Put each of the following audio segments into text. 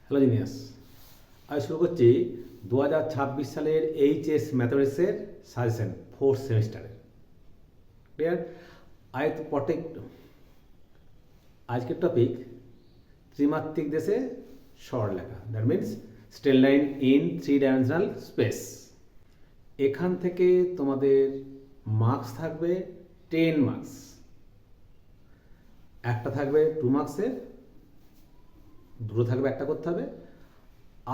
Hello genius, আজ শুরু করছি 2026 সালের এইচএস ম্যাথমেটিক্সের সাজেশন ফোর্থ সেমিস্টারের। ক্লিয়ার? আই প্রত্যেক আজকের টপিক ত্রিমাত্রিক দেশে সরলরেখা, that means straight line in 3 dimensional space. এখান থেকে তোমাদের মার্কস থাকবে 10 মার্কস, একটা থাকবে 2 মার্কসের, দুটো থাকবে একটা করতে হবে,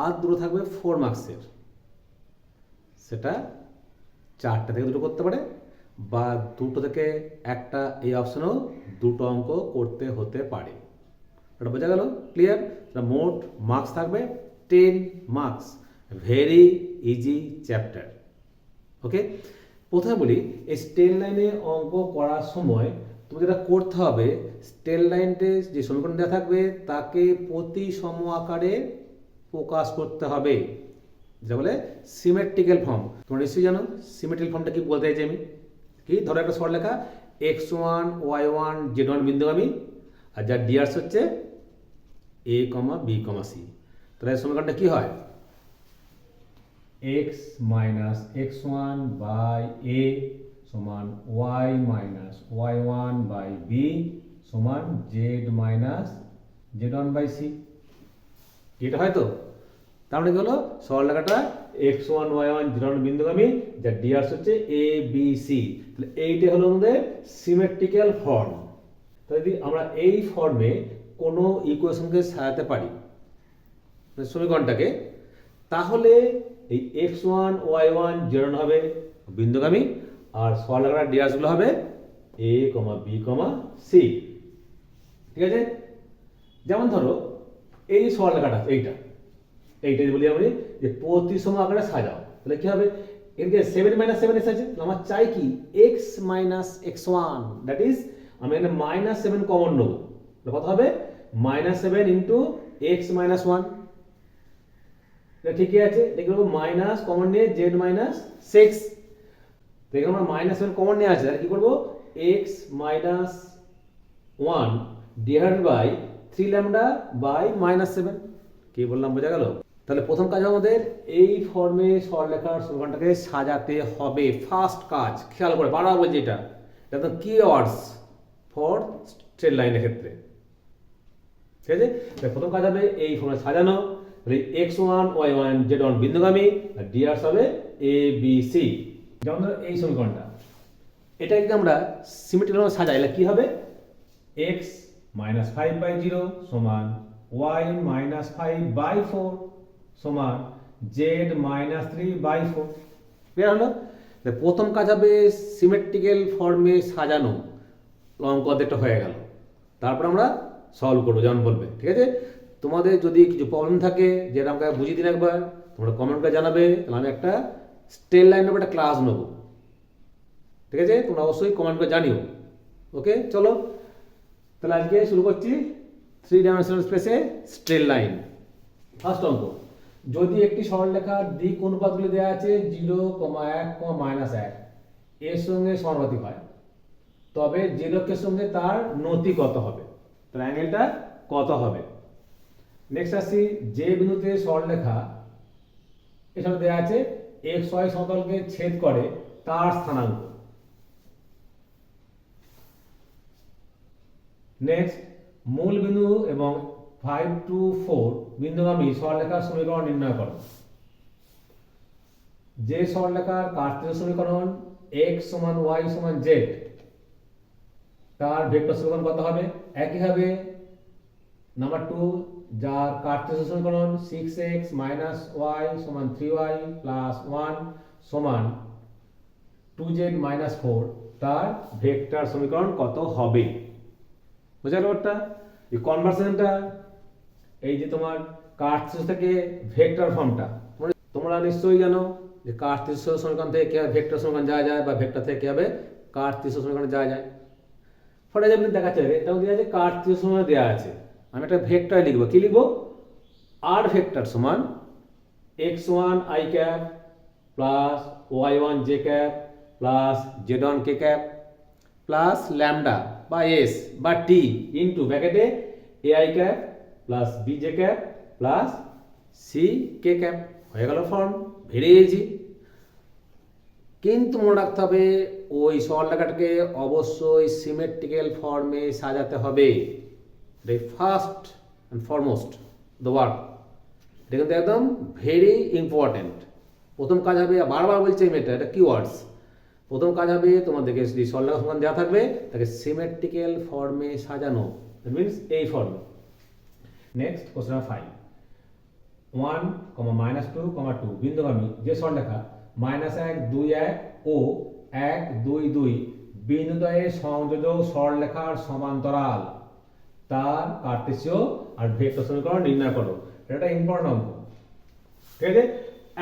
আর দুটো থাকবে 4 মার্কসের। সেটা 4টা থেকে দুটো করতে পারে বা দুটো থেকে একটা, এই অপশনেও দুটো অঙ্ক করতে হতে পারে। এটা বোঝা গেল? ক্লিয়ার? মোট মার্কস থাকবে 10 মার্কস, ভেরি ইজি চ্যাপ্টার। ওকে, প্রথমে বলি, এই স্ট্রেট লাইনে অঙ্ক করার সময় তুমি যেটা করতে হবে, স্ট্রেট লাইনতে যে সমীকরণ দেওয়া থাকবে তাকে প্রতিসম আকারে প্রকাশ করতে হবে, যেটা বলে সিমেট্রিক্যাল ফর্ম। তোমরা নিশ্চয়ই জানো সিমেট্রিক্যাল ফর্মটা কি বলতে চাইছি আমি। কি ধরো একটা সরলরেখা x1 y1 z1 বিন্দুগামী, আর যার ডিয়ার্স হচ্ছে a, b, c। তাহলে সমীকরণটা কি হয়? x minus x1 by a সমান y minus y1 by b সমান z minus z1 by c। এটা হয় তো? তার মানে কি হলো, সরলরেখাটা x1 y1 z1 বিন্দুগামী, যার ডিয়ার্স হচ্ছে a b c। তাহলে এইটা হলো আমাদের সিমেট্রিক্যাল ফর্ম। তাহলে যদি আমরা এই ফর্মে কোনো ইকুয়েশনকে সাজাতে পারি সমীকরণটাকে, তাহলে এই x1 y1 z1 হবে বিন্দুগামী, আর সরলরেখার ডিয়ার্সগুলো হবে a, b, c। ঠিক আছে? যেমন ধরো এই সরলরেখাটা, এইটা বলি আমি যে প্রতিসম আকারে সাজাও, তাহলে কি হবে? এদিকে 7 মাইনাস 7 এসেছে, আমার চাই কি x minus x1, that is আমি এখানে -7 কমন নেব। কত হবে? -7 ইন্টু x মাইনাস 1। এটা ঠিকই আছে। দেখে নেবো মাইনাস কমন নিয়ে z মাইনাস 6। দেখে আমরা -7 কমন নিয়ে আছে, কি করবো? x minus 1 divided by 3 lambda by -7। কি বললাম, বোঝা গেল? তাহলে প্রথম কাজ আমাদের এই ফর্মে সরলরেখার সমীকরণটাকে সাজাতে হবে। ফার্স্ট কাজ, খেয়াল করে বারবার বলছি, এটা একদম কিওয়ার্ডস ফর স্ট্রেট লাইনের ক্ষেত্রে। ঠিক আছে? প্রথম কাজ হবে এই ফর্মে সাজানো। x1 y1 z1 বিন্দুগামী, আর ডিয়ার্স হবে a b c। যেমন ধরো এই সমীকরণটা, এটা যদি আমরা সিমেট্রিক্যাল সাজাই, তাহলে কি হবে? x মাইনাস 5/0 সমান y মাইনাস 5/4 সমান z মাইনাস 3/4। ক্লিয়ার হলো? প্রথম কাজ হবে সিমেট্রিক্যাল ফর্মে সাজানো, অঙ্ক অর্ধেকটা হয়ে গেল। তারপর আমরা সলভ করবো যেমন বলবে। ঠিক আছে? তোমাদের যদি কিছু প্রবলেম থাকে, যেটা আমাকে বুঝিয়ে দিন একবার, তোমরা কমেন্ট করে জানাবে, তাহলে আমি একটা স্ট্রেট লাইনের উপর একটা ক্লাস নেবো। ঠিক আছে? তোমরা অবশ্যই কমেন্ট করে জানিও। ওকে, চলো তাহলে আজকে শুরু করছি 3 ডাইমেনশনাল স্পেসে স্ট্রেট লাইন। ফার্স্ট অঙ্ক, যদি একটি সরলরেখার দিক অনুপাতগুলি দেওয়া আছে 0, 1, -1 এর সঙ্গে সমানুপাতিক হয়, তবে যে লক্ষ্যের সঙ্গে তার নতি কত হবে? তার অ্যাঙ্গেলটা কত হবে? নেক্সট আসি, যে বিন্দুতে সরলরেখা এখানে দেওয়া আছে xy সমতলকে ছেদ করে তার স্থানাঙ্ক। নেক্সট, মূল বিন্দু এবং 5 to 4 বিন্দুগামী সরলরেখার সমীকরণ নির্ণয় করো। যে সরলরেখার কার্তেশীয় সমীকরণ x সমান y সমান z, তার ভেক্টর সমীকরণ কত হবে? একইভাবে নাম্বার 2, যার কার্তেশীয় সমীকরণ 6x মাইনাস y সমান 3y প্লাস 1 সমান 2z মাইনাস 4, তার ভেক্টর সমীকরণ কত হবে? বোঝা গেল? ওটা এই কনভার্সনটা, এই যে তোমার কার্তেশীয় থেকে ভেক্টর ফর্মটা, তোমরা নিশ্চয়ই জানো যে কার্তেশীয় সমীকরণ থেকে কিভাবে ভেক্টর সমীকরণ যাওয়া যায়, বা ভেক্টর থেকে কিভাবে কার্তেশীয় সমীকরণে যাওয়া যায়। ফর এক্সাম্পল দেখাচ্ছে, এটাও দেওয়া আছে কার্তেশীয় সমীকরণ দেওয়া আছে, আমি একটা ভেক্টর লিখবো। কি লিখবো? আর ভেক্টর সমান x1 i cap plus y1 j cap plus z1 k cap plus lambda বা s বা t ইন্টু ব্র্যাকেটে ai cap plus bj cap plus C K cap, হয়ে গেল ফর্ম, ভেরি ইজি। কিন্তু মনে রাখতে হবে ওই সরলরেখাটাকে অবশ্যই সিমেট্রিক্যাল ফর্মে সাজাতে হবে। এটাই first and foremost the word, এটা কিন্তু একদম ভেরি ইম্পর্ট্যান্ট। প্রথম কাজ হবে, বারবার বলছি এটা কিওয়ার্ডস, প্রথম কাজ হবে তোমাদেরকে যদি সরলরেখা সমান দেওয়া থাকবে তাকে সিমেট্রিক্যাল ফর্মে সাজানো, দ্যাট মিনস এই ফর্মে। নেক্সট কোশ্চেন নাম্বার 5, 1, -2, 2 বিন্দুগামী যে সরলরেখা -1, 2, 1 ও 1, 2, 2 বিন্দুদ্বয়ের সংযোজক সরলরেখার সমান্তরাল তার কার্টেসীয় আর ভেক্টর সমীকরণ নির্ণয় করো। এটা ইম্পর্টেন্ট অঙ্ক, ঠিক আছে?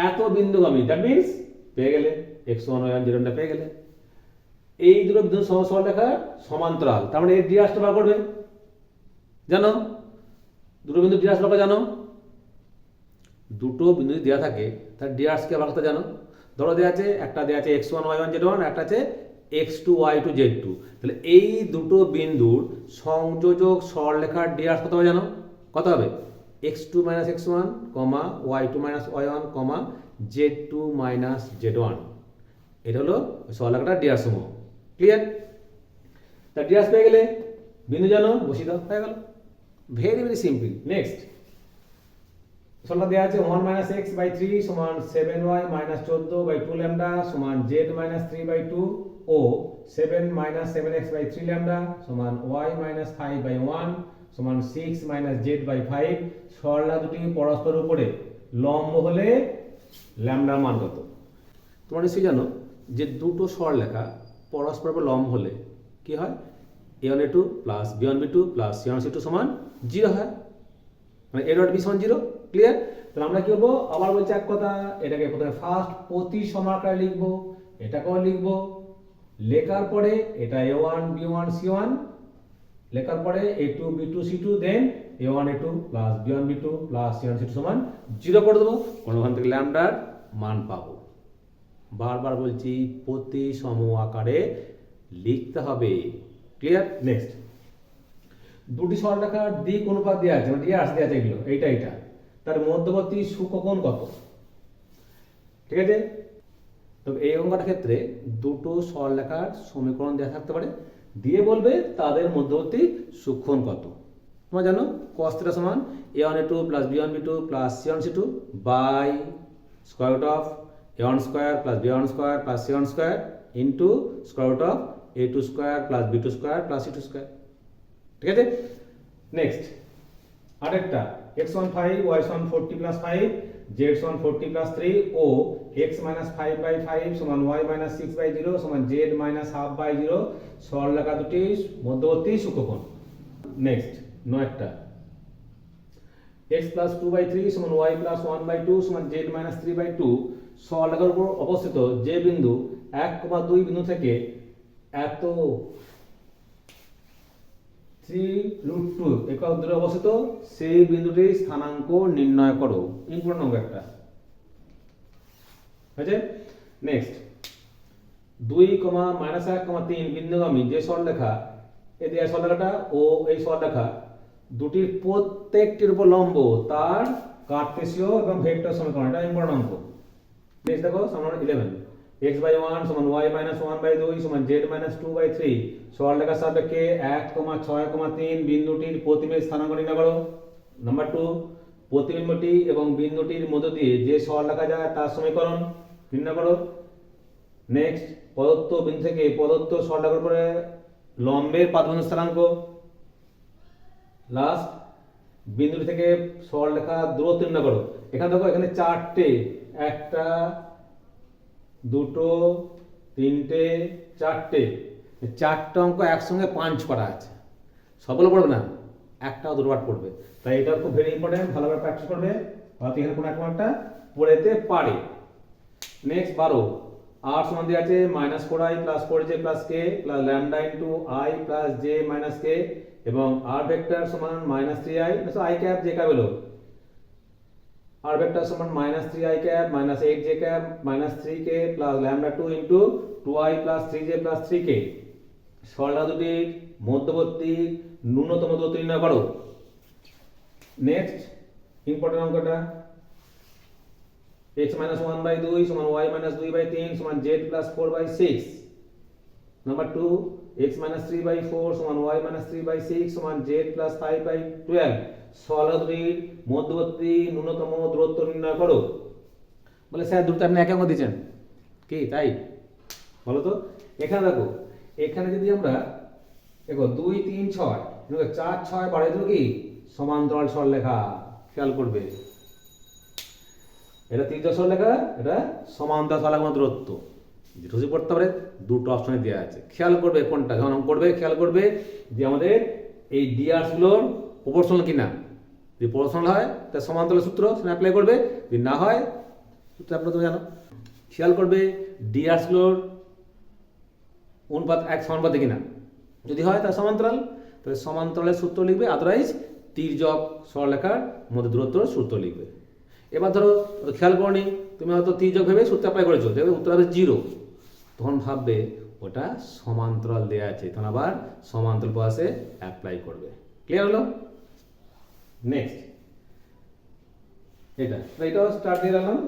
এত বিন্দুগামী, দ্যাট মিনস পেয়ে গেলে x1 y1 যেটা পেয়ে গেলে, এই দুটো বিন্দু সরলরেখার সমান্তরাল, তার মানে এর ডিরাসটা বার করবে। জানো দুটো বিন্দু ডিরাস বার জানো, দুটো বিন্দু যদি দেওয়া থাকে তার ডিরাসকে বার করতে জানো। ধরো দেওয়া আছে, একটা দেওয়া আছে x1 y1 z1, একটা আছে x2 y2 z2, তাহলে এই দুটো বিন্দুর সংযোজক সরলরেখার ডিরাস কত হবে জানো? কত হবে? x2 - x1, y2 - y1, z2 - z1। এটা হলো সরলরেখাটার ডিরাস সমূহ। ক্লিয়ার? তার ডিরাস পেয়ে গেলে বিন্দু জানো, বসিয়ে দাও, হয়ে গেল। Very very simple. নেক্সট সরলরেখা দেওয়া আছে 1 - x/3 = 7y - 14/2 ল্যামডা = z - 3/2 ও 7 - 7x/3 ল্যামডা = y - 5/1 = 6 - z/5। সরলরেখা দুটি পরস্পরের উপরে লম্ব হলে ল্যামডার মান কত? তোমরা নিশ্চয়ই জানো যে দুটো সরলরেখা পরস্পরের উপর লম্ব হলে কি হয়? a1a2 + b1b2 + c1c2 = 0 হয়, মানে a ডট b = 0। ক্লিয়ার? তাহলে আমরা কি করবো? আবার বলছি এক কথা, এটাকে প্রথমে ফার্স্ট প্রতিসম আকারে লিখবো, এটাকেও লিখবো, লেখার পরে এটা a1 b1 c1, লেখার পরে a2 b2 c2, দেন a1a2 + b1b2 + c1c2 = 0 করে দেবো, কোনখান থেকে ল্যামডার মান পাবো। বারবার বলছি প্রতিসম আকারে লিখতে হবে। ক্লিয়ার? নেক্সট দুটি সরলরেখার দিক অনুপাত দেওয়া আছে, মানে ডিরাস দেওয়া আছে, এগুলো এইটা তার মধ্যবর্তী সূক্ষ্মকোণ কত? ঠিক আছে? তো এই অঙ্কটার ক্ষেত্রে দুটো সরলরেখার সমীকরণ দেওয়া থাকতে পারে, দিয়ে বলবে তাদের মধ্যবর্তী সূক্ষ্মকোণ কত। তোমরা জানো cos θ = a1a2 + b1b2 + c1c2 by square root of a1 square + b1 square + c1 square into square root of a2 square + b2 square + c2 square. ঠিক আছে? নেক্সট আরেকটা x1 5 y1 40 + 5 z1 40 + 3 ও x - 5/5 = y - 6/0 = z - ½/0 সরলরেখা দুটি মধ্যবর্তী সূক্ষ্মকোণ। Next নয়টা x + 2/3 = y + 1/2 = z - 3/2 সরলরেখার উপর অবস্থিত যে বিন্দু 1,2 বিন্দু থেকে এত 3√2 একক দূরে অবস্থিত সেই বিন্দুটির স্থানাঙ্ক নির্ণয় করো। ইম্পর্টেন্ট অঙ্ক একটা, হয়েছে? নেক্সট 2, -1, 3 বিন্দুগামী যে সরলরেখা, এই দেয়া সরলরেখাটা ও এই সরলরেখা দুটির প্রত্যেকটির উপর লম্ব তার কার্টেসীয় এবং ভেক্টর সমীকরণ, এটা ইম্পর্টেন্ট অঙ্ক। নেক্সট দেখো সামনে 11 x/1 = y - 1/2 = z - 2/3 সরলরেখার সাপেক্ষে 1,6,3 বিন্দুটির প্রতিবিম্বের স্থানাঙ্ক নির্ণয় করো। নাম্বার 2 প্রতিবিম্বটি এবং বিন্দুটির মধ্য দিয়ে যে সরলরেখা যায় তার সমীকরণ নির্ণয় করো। নেক্সট প্রদত্ত বিন্দু থেকে প্রদত্ত সরলরেখার উপরে লম্বের পাতবিন্দুর স্থানাঙ্ক। লাস্ট বিন্দুটি থেকে সরলরেখার দূরত্ব নির্ণয় করো। এখানে দেখো এখানে চারটে, একটা, দুটো, তিনটে, চারটে, চারটে অঙ্ক একসঙ্গে পাঞ্চ করা আছে। সবগুলো পড়বে না, একটাও দুটো বার পড়বে, তাই এটা খুব ভেরি ইম্পর্টেন্ট, ভালোভাবে প্র্যাকটিস করবে, হয়তো এখানে কোনো একটা পড়েতে পারে। নেক্সট 12 r সমান দেওয়া আছে -4i + 4j + k + lambda into i + j - k এবং r ভেক্টর সমান -3i i cap j cap হলো r ভেক্টর সমান -3i cap -8j cap -3k + lambda 2 into 2i + 3j + 3k সরলরেখা দুটির মধ্যবর্তী ন্যূনতম দূরত্ব নির্ণয় করো। নেক্সট ইম্পর্টেন্ট অঙ্কটা x minus 1 by 2 সমান y minus 2 by 3 সমান z plus 4 by 6 number 2 x minus 3 by 4 সমান y minus 3 by 6 সমান z plus 5 by 12 সরলরেখার মধ্যবর্তী ন্যূনতম দূরত্ব নির্ণয় করো। বলে স্যার দুটো আপনি এক অঙ্ক দিয়েছেন কি তাই বলো তো। এখানে দেখো এখানে যদি আমরা দেখো 2 3 6 দেখো 4 6 বাড়াই দেবো কি সমান্তরাল সরলরেখা, খেয়াল করবে এটা তির্যক সরলরেখা, এটা সমান্তরাল সরলরেখার দূরত্ব যেটা হচ্ছে পড়তে পারে দুটো অপশনে দেওয়া আছে। খেয়াল করবে কোনটা যখন অঙ্ক করবে খেয়াল করবে যে আমাদের এই ডিআরস গুলোর প্রপোর্শনাল কিনা, যদি প্রপোর্শনাল হয় তাহলে সমান্তরাল সূত্র সেটা অ্যাপ্লাই করবে, যদি না হয় সূত্র আপনারা তো জানো। খেয়াল করবে ডিআরস গুলোর অনুপাত এক সমানুপাতে কিনা, যদি হয় তাহলে সমান্তরাল, তাহলে সমান্তরালের সূত্র লিখবে, আদারওয়াইজ তির্যক সরলরেখার মধ্যে দূরত্বের সূত্র লিখবে। এবার ধরো খেয়াল করনি তুমি হয়তো তির্যক ভেবে সূত্র অ্যাপ্লাই করেছো, দেখবে উত্তর হবে 0, তখন ভাববে ওটা সমান্তরাল দেওয়া আছে, তখন আবার সমান্তরাল পাশে অ্যাপ্লাই করবে। ক্লিয়ার হলো? নেক্সট এটাও স্টার্ট দিয়ে রাখলাম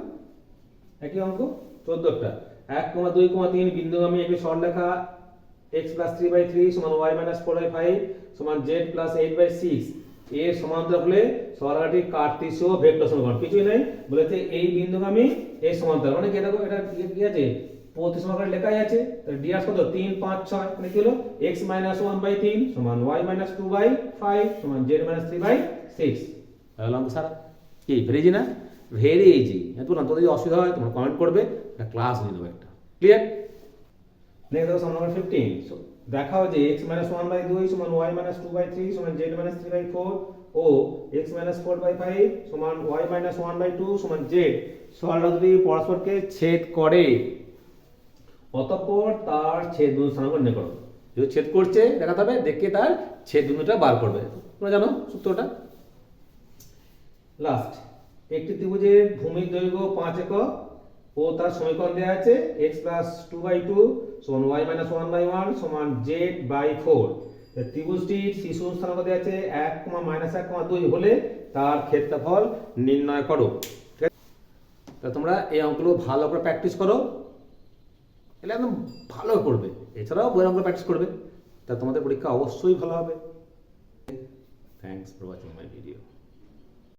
একই অঙ্ক 14টা 1, 2, 3 বিন্দুগামী একটি সরলরেখা x plus 3/3 সমান y minus 4/5 সমান z plus 8/6 এর সমান্তরাল হলে সরলরেখাটির কার্টেসীয় ভেক্টর সমীকরণ। কিছুই নাই, বলেছে এই বিন্দুগামী এর সমান্তরাল, মানে কি দেখো এটা কি আছে প্রতি সমীকরণ লেখাই আছে। তাহলে ডিআর কত 3 5 6, মানে কি হলো x minus 1/3 সমান y minus 2/5 সমান z minus 3/6। তাহলে অঙ্ক সারা কি ভেরি ইজি না? Very easy. এত না তোদের যদি অসুবিধা হয় তোমরা কমেন্ট করবে, একটা ক্লাস নিয়ে নেবো একটা। ক্লিয়ার? নেক্সট দেখো সম নাম্বার 15। দেখাও যে x minus 1/2 সমান y minus 2/3 সমান z minus 3/4 ও x minus 4/5 সমান y minus 1/2 সমান z সরলরেখা দুটি পরস্পরকে ছেদ করে, অতঃপর তার ছেদ বিন্দু স্থানাঙ্ক নির্ণয় করো। যদি ছেদ করছে দেখাতে হবে, দেখে তার ছেদ বিন্দুটা বার করবে। তোমরা জানো সূত্রটা। লাস্ট একটি ত্রিভুজের ভূমির দৈর্ঘ্য 5 একক ও তার সমীকরণ দেওয়া আছে x plus 2/2 সমান y minus 1/1 সমান z/4। ত্রিভুজটির শীর্ষ স্থানাঙ্ক দেওয়া আছে 1, -1, 2 হলে তার ক্ষেত্রফল নির্ণয় করো। তা তোমরা এই অঙ্কগুলো ভালো করে প্র্যাকটিস করো, এটা একদম ভালো করবে। এছাড়াও বইয়ের অঙ্ক প্র্যাকটিস করবে, তা তোমাদের পরীক্ষা অবশ্যই ভালো হবে। Thanks for watching my video.